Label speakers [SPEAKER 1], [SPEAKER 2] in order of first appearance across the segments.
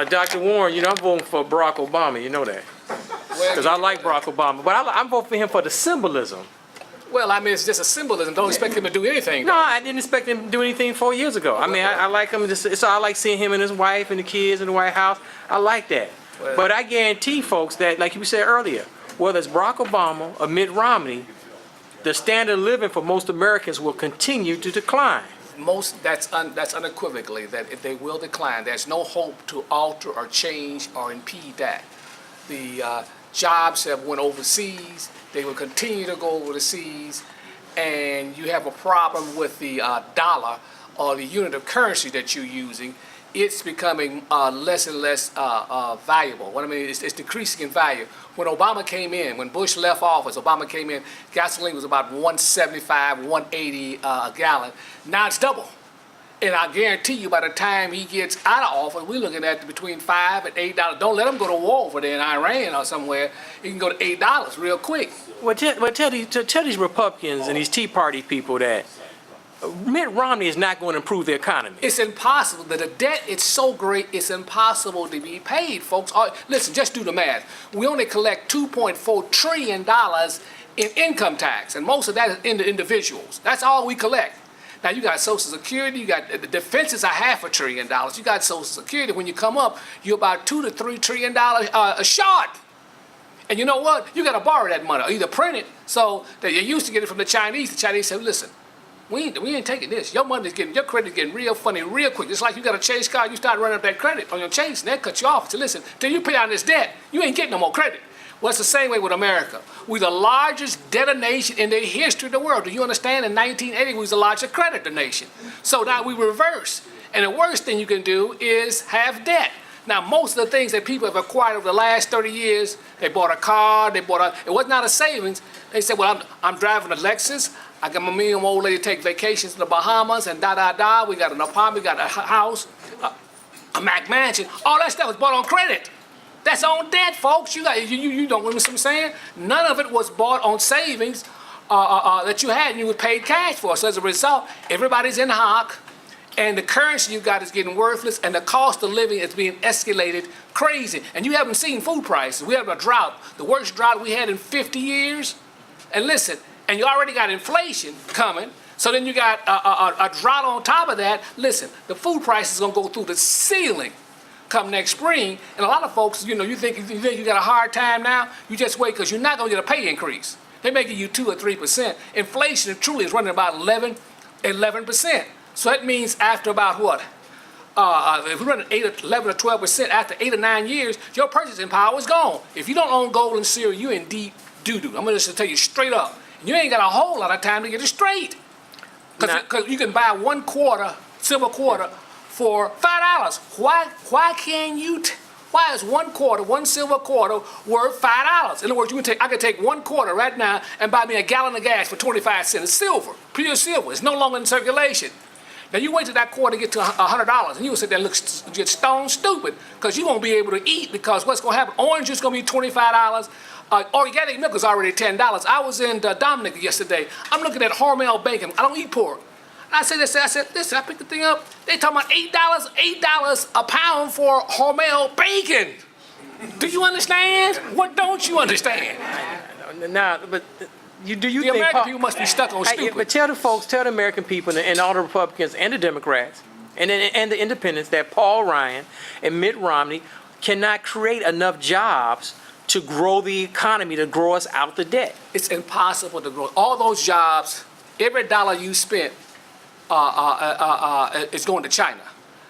[SPEAKER 1] Dr. Warren, you know, I'm voting for Barack Obama. You know that. Because I like Barack Obama. But I'm voting for him for the symbolism.
[SPEAKER 2] Well, I mean, it's just a symbolism. Don't expect him to do anything.
[SPEAKER 1] No, I didn't expect him to do anything 4 years ago. I mean, I like him. So I like seeing him and his wife and the kids in the White House. I like that.
[SPEAKER 2] Well,
[SPEAKER 1] but I guarantee folks that, like you said earlier, whether it's Barack Obama or Mitt Romney, the standard of living for most Americans will continue to decline.
[SPEAKER 2] That's unequivocally that they will decline. There's no hope to alter or change or impede that. The jobs have went overseas. They will continue to go overseas, and you have a problem with the dollar or the unit of currency that you're using. It's becoming less and less valuable. What I mean is it's decreasing in value. When Obama came in, when Bush left office, Obama came in, gasoline was about $1.75, $1.80 a gallon. Now it's double. And I guarantee you by the time he gets out of office, we're looking at between $5 and $8. Don't let him go to war over there in Iran or somewhere. He can go to $8 real quick.
[SPEAKER 1] Well, tell these Republicans and these Tea Party people that Mitt Romney is not going to improve the economy.
[SPEAKER 2] It's impossible. The debt is so great, it's impossible to be paid, folks. Listen, just do the math. We only collect $2.4 trillion in income tax, and most of that is in the individuals. That's all we collect. Now, you got Social Security, you got the defense is $500 billion. You got Social Security. When you come up, you're about $2 to $3 trillion short. And you know what? You got to borrow that money or either print it. So that you used to get it from the Chinese. The Chinese said, listen, we ain't taking this. Your credit's getting real funny real quick. It's like you got a Chase card, you start running up that credit on your Chase, and they cut you off. So listen, till you pay on this debt, you ain't getting no more credit. Well, it's the same way with America. We're the largest debtor nation in the history of the world. Do you understand? In 1980, we was the largest creditor nation. So now we reverse. And the worst thing you can do is have debt. Now, most of the things that people have acquired over the last 30 years, they bought a car, it was not a savings. They said, well, I'm driving a Lexus. I got me and my old lady take vacations in the Bahamas and da-da-da. We got an apartment, we got a house, a Mac mansion. All that stuff was bought on credit. That's on debt, folks. You don't understand what I'm saying? None of it was bought on savings that you had and you were paid cash for. So as a result, everybody's in hock, and the currency you got is getting worthless, and the cost of living is being escalated crazy. And you haven't seen food prices. We have a drought, the worst drought we had in 50 years. And listen, and you already got inflation coming. So then you got a drought on top of that. Listen, the food price is going to go through the ceiling come next spring, and a lot of folks, you think you got a hard time now, you just wait because you're not going to get a pay increase. They may give you 2 or 3%. Inflation truly is running about 11%. So that means after about what? If we're running 11 or 12%, after 8 or 9 years, your purchasing power is gone. If you don't own gold and silver, you're in deep doo-doo. I'm going to just tell you straight up. You ain't got a whole lot of time to get it straight. Because you can buy 1 quarter, silver quarter, for $5. Why can't you? Why is 1 quarter, 1 silver quarter worth $5? In other words, I could take 1 quarter right now and buy me a gallon of gas for 25 cents. It's silver, pure silver. It's no longer in circulation. Now you wait till that quarter get to $100, and you will sit there and get stone stupid because you won't be able to eat because what's going to happen? Orange is going to be $25. Organic milk is already $10. I was in Dominic yesterday. I'm looking at Hormel bacon. I don't eat pork. I said, listen, I picked the thing up. They talking about $8 a pound for Hormel bacon. Do you understand? What don't you understand?
[SPEAKER 1] Now, but do you
[SPEAKER 2] the
[SPEAKER 1] think
[SPEAKER 2] American people must be stuck on stupid?
[SPEAKER 1] But tell the American people and all the Republicans and the Democrats and the independents that Paul Ryan and Mitt Romney cannot create enough jobs to grow the economy, to grow us out the debt.
[SPEAKER 2] It's impossible to grow. All those jobs, every dollar you spent, is going to China.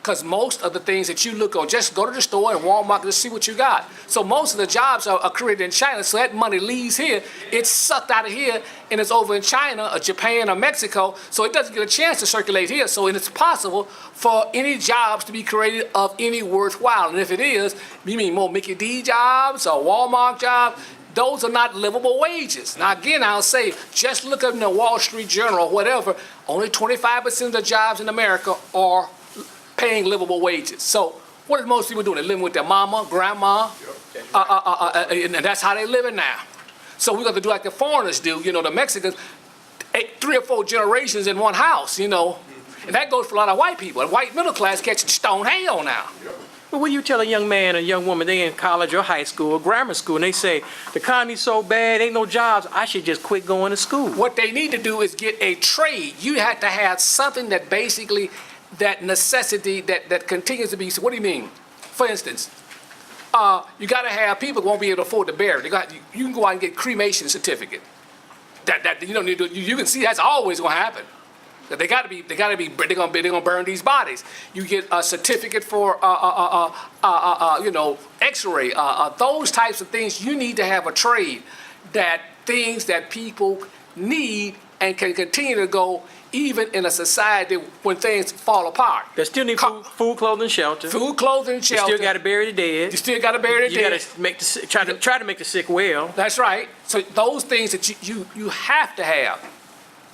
[SPEAKER 2] Because most of the things that you look on, just go to the store and Walmart to see what you got. So most of the jobs are created in China, so that money leaves here, it's sucked out of here, and it's over in China or Japan or Mexico, so it doesn't get a chance to circulate here. So it's possible for any jobs to be created of any worthwhile. And if it is, you mean more Mickey D jobs or Walmart jobs? Those are not livable wages. Now, again, I'll say, just look up in the Wall Street Journal or whatever, only 25% of the jobs in America are paying livable wages. So what are most people doing? They're living with their mama, grandma, and that's how they're living now. So we got to do like the foreigners do, the Mexicans, 3 or 4 generations in one house, And that goes for a lot of white people. And white middle class catching stone hell now.
[SPEAKER 1] But when you tell a young man or young woman, they in college or high school or grammar school, and they say, the economy's so bad, ain't no jobs, I should just quit going to school.
[SPEAKER 2] What they need to do is get a trade. You have to have something that basically, that necessity that continues to be, so what do you mean? For instance, you got to have people who won't be able to afford to bury. You can go out and get cremation certificate. That you don't need to. You can see that's always going to happen. They're gonna burn these bodies. You get a certificate for X-ray. Those types of things. You need to have a trade, that things that people need and can continue to go even in a society when things fall apart.
[SPEAKER 1] They still need food, clothing, shelter.
[SPEAKER 2] Food, clothing,
[SPEAKER 1] You
[SPEAKER 2] shelter.
[SPEAKER 1] still got to bury the dead.
[SPEAKER 2] You still got to bury the dead.
[SPEAKER 1] You got to make try to make the sick well.
[SPEAKER 2] That's right. So those things that you have to have.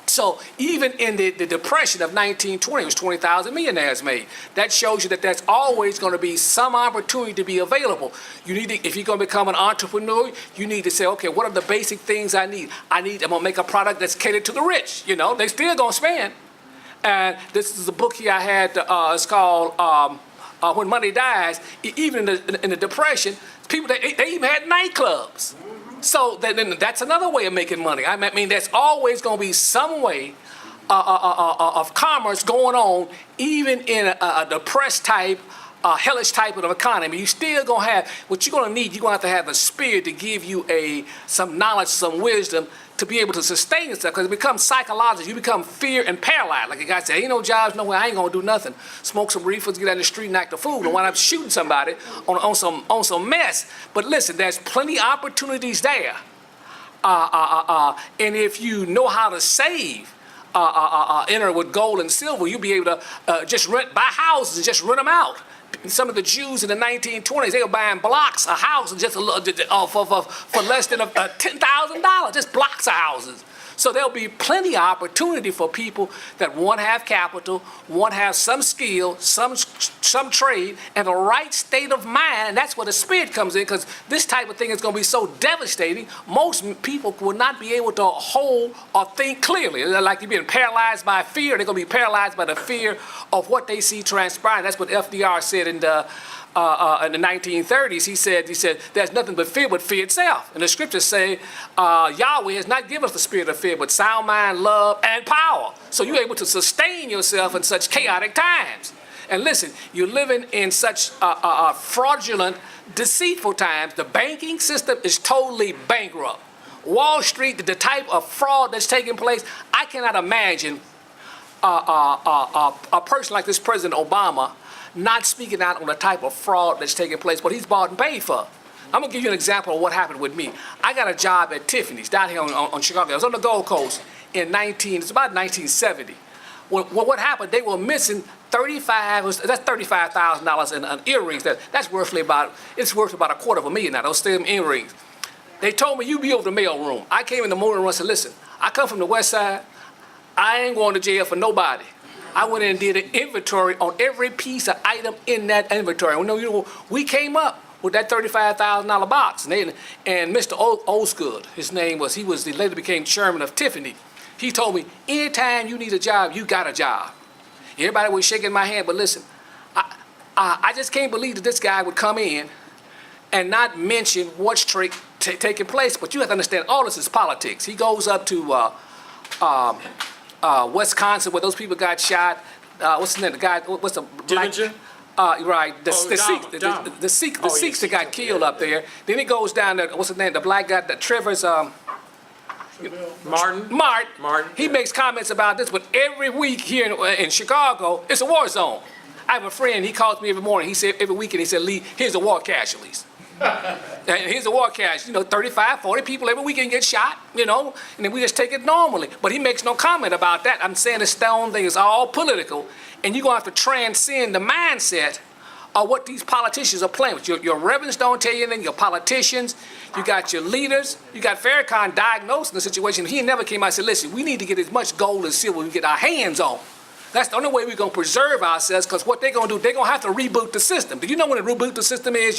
[SPEAKER 2] So even in the Depression of 1920, it was 20,000 millionaires made. That shows you that there's always going to be some opportunity to be available. You need to, if you're going to become an entrepreneur, you need to say, okay, what are the basic things I need? I'm going to make a product that's catered to the rich. You know, they still going to spend. And this is a book here I had, it's called When Money Dies. Even in the Depression, people, they even had nightclubs. So then that's another way of making money. I mean, there's always going to be some way of commerce going on, even in a depressed type, hellish type of economy. You still going to have, what you're going to need, you're going to have a spirit to give you some knowledge, some wisdom to be able to sustain yourself, because it becomes psychological. You become fear and paralyzed. Like a guy said, ain't no jobs, nowhere, I ain't going to do nothing. Smoke some reefers, get out in the street and act a fool, and wind up shooting somebody on some mess. But listen, there's plenty of opportunities there. And if you know how to save, enter with gold and silver, you'll be able to just buy houses and just rent them out. Some of the Jews in the 1920s, they were buying blocks of houses just for less than $10,000, just blocks of houses. So there'll be plenty of opportunity for people that one have capital, one have some skill, some trade, and the right state of mind. And that's where the spirit comes in, because this type of thing is going to be so devastating. Most people will not be able to hold or think clearly. They're like you're being paralyzed by fear. They're going to be paralyzed by the fear of what they see transpiring. That's what FDR said in the 1930s. He said, there's nothing but fear itself. And the scriptures say, Yahweh has not given us the spirit of fear, but sound mind, love, and power. So you're able to sustain yourself in such chaotic times. And listen, you're living in such fraudulent, deceitful times. The banking system is totally bankrupt. Wall Street, the type of fraud that's taking place, I cannot imagine a person like this President Obama not speaking out on the type of fraud that's taking place, but he's bought and paid for. I'm gonna give you an example of what happened with me. I got a job at Tiffany's down here on Chicago. I was on the Gold Coast it's about 1970. What happened, they were missing that's $35,000 in earrings. That's worth about $250,000 now, those same earrings. They told me, you be over the mail room. I came in the morning and said, listen, I come from the west side. I ain't going to jail for nobody. I went in and did an inventory on every piece of item in that inventory. We came up with that $35,000 box. And Mr. Osgood, his name was, he later became chairman of Tiffany. He told me, anytime you need a job, you got a job. Everybody was shaking my hand, but listen, I just can't believe that this guy would come in and not mention what's taking place. But you have to understand, all this is politics. He goes up to Wisconsin, where those people got shot. What's his name? The guy. What's the black? Right. The Sikhs that got killed up there. Then he goes down there. What's his name? The black guy. The Trevor's. Martin. He makes comments about this, but every week here in Chicago, it's a war zone. I have a friend. He calls me every morning. He said every weekend. He said, Lee, here's the war casualties. And here's the war cash, 35, 40 people every weekend get shot, and then we just take it normally. But he makes no comment about that. I'm saying the Stone thing is all political, and you're going to have to transcend the mindset of what these politicians are playing with. Your reverends don't tell you anything, your politicians, you got your leaders, you got Farrakhan diagnosing the situation. He never came out and said, listen, we need to get as much gold and silver we can get our hands on. That's the only way we're going to preserve ourselves, because what they're going to do, they're going to have to reboot the system. Do you know when a reboot the system is?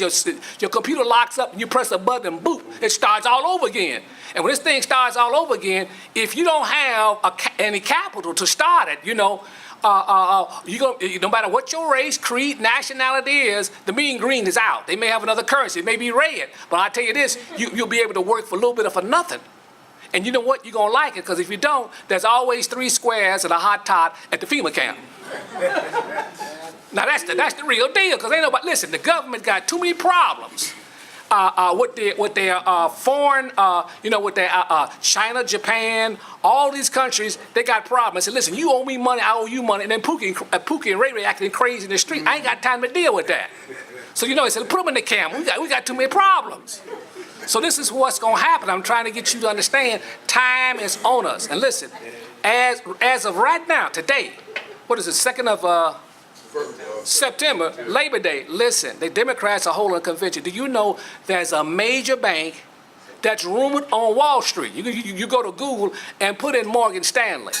[SPEAKER 2] Your computer locks up and you press a button and boop, it starts all over again. And when this thing starts all over again, if you don't have any capital to start it, no matter what your race, creed, nationality is, the mean green is out. They may have another currency. It may be red. But I tell you this, you'll be able to work for a little bit of for nothing. And you know what? You're going to like it, because if you don't, there's always 3 squares and a hot tot at the FEMA camp. Now, that's the real deal, because ain't nobody, listen, the government got too many problems. With their foreign, with their China, Japan, all these countries, they got problems. I said, listen, you owe me money, I owe you money, and then Pookie and Ray Ray acting crazy in the street. I ain't got time to deal with that. So, he said, put them in the camp. We got too many problems. So this is what's going to happen. I'm trying to get you to understand time is on us. And listen, as of right now, today, what is it, 2nd of September, Labor Day, listen, the Democrats are holding a convention. Do you know there's a major bank that's rumored on Wall Street? You go to Google and put in Morgan Stanley.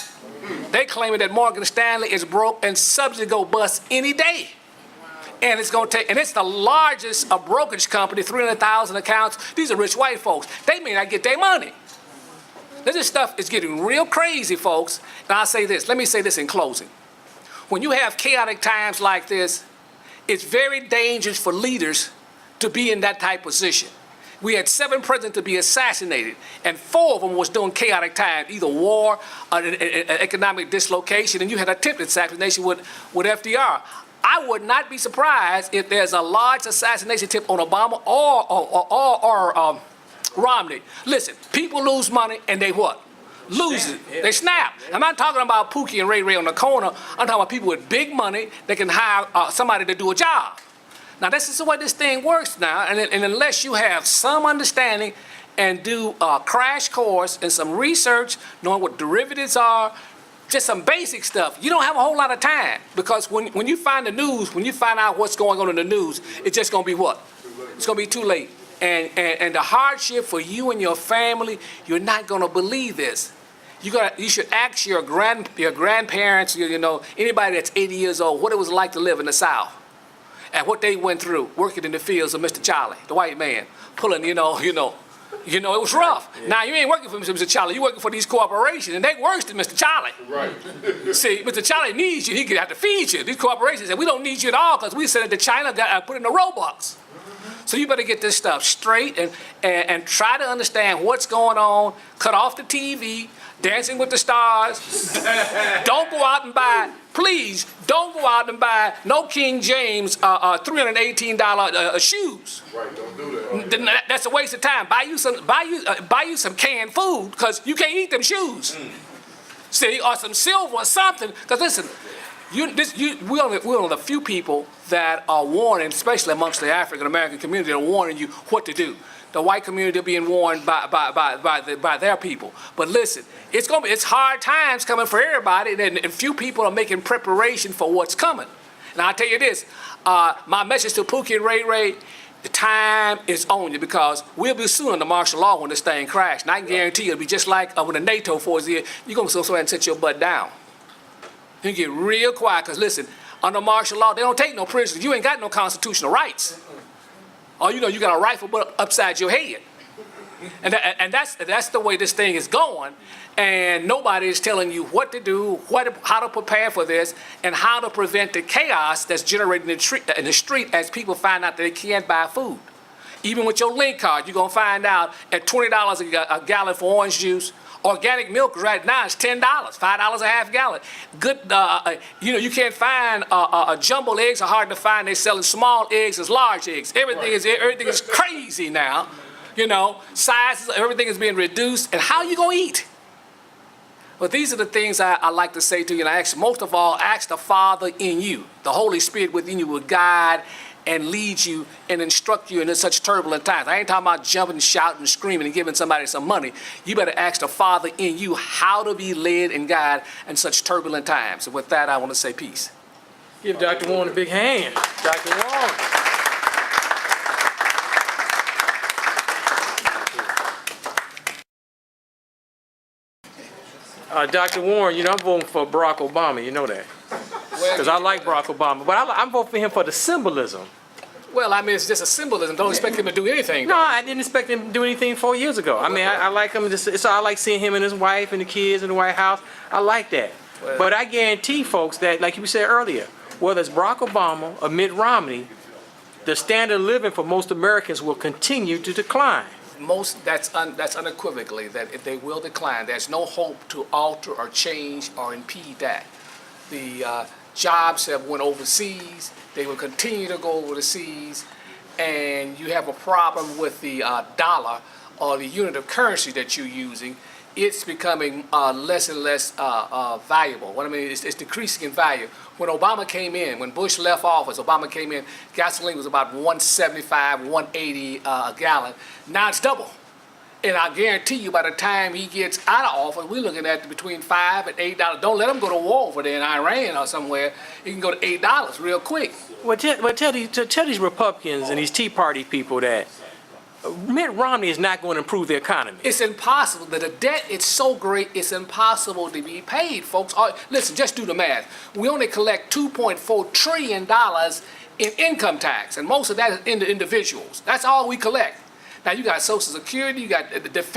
[SPEAKER 2] They claiming that Morgan Stanley is broke and subject to go bust any day. And it's going to take, and it's the largest brokerage company, 300,000 accounts. These are rich white folks. They may not get their money. This stuff is getting real crazy, folks. And I'll say this, let me say this in closing. When you have chaotic times like this, it's very dangerous for leaders to be in that type of position. We had 7 presidents to be assassinated, and 4 of them was during chaotic times, either war, economic dislocation, and you had attempted assassination with FDR. I would not be surprised if there's a large assassination attempt on Obama or Romney. Listen, people lose money and they what? Lose it. Yeah. They snap. I'm not talking about Pookie and Ray Ray on the corner. I'm talking about people with big money that can hire somebody to do a job. Now, this is the way this thing works now, and unless you have some understanding and do a crash course and some research, knowing what derivatives are, just some basic stuff, you don't have a whole lot of time, because when you find the news, when you find out what's going on in the news, it's just going to be what? It's going to be too late. And the hardship for you and your family, you're not going to believe this. You should ask your grandparents, anybody that's 80 years old, what it was like to live in the South, and what they went through working in the fields of Mr. Charlie, the white man, pulling, it was rough. Yeah. Now, you ain't working for Mr. Charlie, you're working for these corporations, and they worse than Mr. Charlie. Right. See, Mr. Charlie needs you, he could have to feed you. These corporations say, we don't need you at all, because we sent it to China, put in the Robux. So you better get this stuff straight and try to understand what's going on, cut off the TV, Dancing with the Stars. Don't go out and buy, please, don't go out and buy no King James $318 shoes. Right, don't do that. That's a waste of time. Buy you some canned food, because you can't eat them shoes. See, or some silver or something. Because listen, we're one of the few people that are warning, especially amongst the African American community, are warning you what to do. The white community are being warned by their people. But listen, it's hard times coming for everybody, and few people are making preparation for what's coming. And I'll tell you this, my message to Pookie and Ray Ray, the time is on you, because we'll be suing under martial law when this thing crashes. And I can guarantee you it'll be just like when the NATO force here, you're going to go somewhere and set your butt down. You get real quiet, because listen, under martial law, they don't take no prisoners. You ain't got no constitutional rights. Or you got a rifle butt upside your head. And that's the way this thing is going. And nobody is telling you what to do, how to prepare for this, and how to prevent the chaos that's generated in the street as people find out that they can't buy food. Even with your link card, you're going to find out at $20 a gallon for orange juice. Organic milk right now is $10, $5 a half gallon. Good, you can't find jumbo eggs are hard to find. They're selling small eggs as large eggs. Everything is crazy now. Sizes, everything is being reduced. And how are you gonna eat? But these are the things I like to say to you. And most of all, ask the Father in you, the Holy Spirit within you will guide and lead you and instruct you in such turbulent times. I ain't talking about jumping, shouting, screaming, and giving somebody some money. You better ask the Father in you how to be led and guided in such turbulent times. And with that, I want to say peace.
[SPEAKER 1] Give Dr. Warren a big hand. Dr. Warren. Dr. Warren, I'm voting for Barack Obama. You know that. Because I like Barack Obama, but I'm voting for him for the symbolism.
[SPEAKER 2] Well, it's just a symbolism. Don't expect him to do anything.
[SPEAKER 1] No, I didn't expect him to do anything 4 years ago. I like him. So I like seeing him and his wife and the kids in the White House. I like that. But I guarantee folks that, like you said earlier, whether it's Barack Obama or Mitt Romney, the standard of living for most Americans will continue to decline.
[SPEAKER 2] That's unequivocally that if they will decline. There's no hope to alter or change or impede that. The jobs have went overseas. They will continue to go overseas, and you have a problem with the dollar or the unit of currency that you're using. It's becoming less and less valuable. What I mean is it's decreasing in value. When Obama came in, when Bush left office, Obama came in, gasoline was about $1.75, $1.80 a gallon. Now it's double. And I guarantee you by the time he gets out of office, we're looking at between $5 and $8. Don't let him go to war over there in Iran or somewhere. He can go to $8 real quick.
[SPEAKER 1] Well, tell these Republicans and these Tea Party people that Mitt Romney is not going to improve the economy.
[SPEAKER 2] It's impossible. The debt is so great, it's impossible to be paid, folks. Listen, just do the math. We only collect $2.4 trillion in income tax, and most of that is into individuals. That's all we collect. Now, you got Social Security, you got the defense.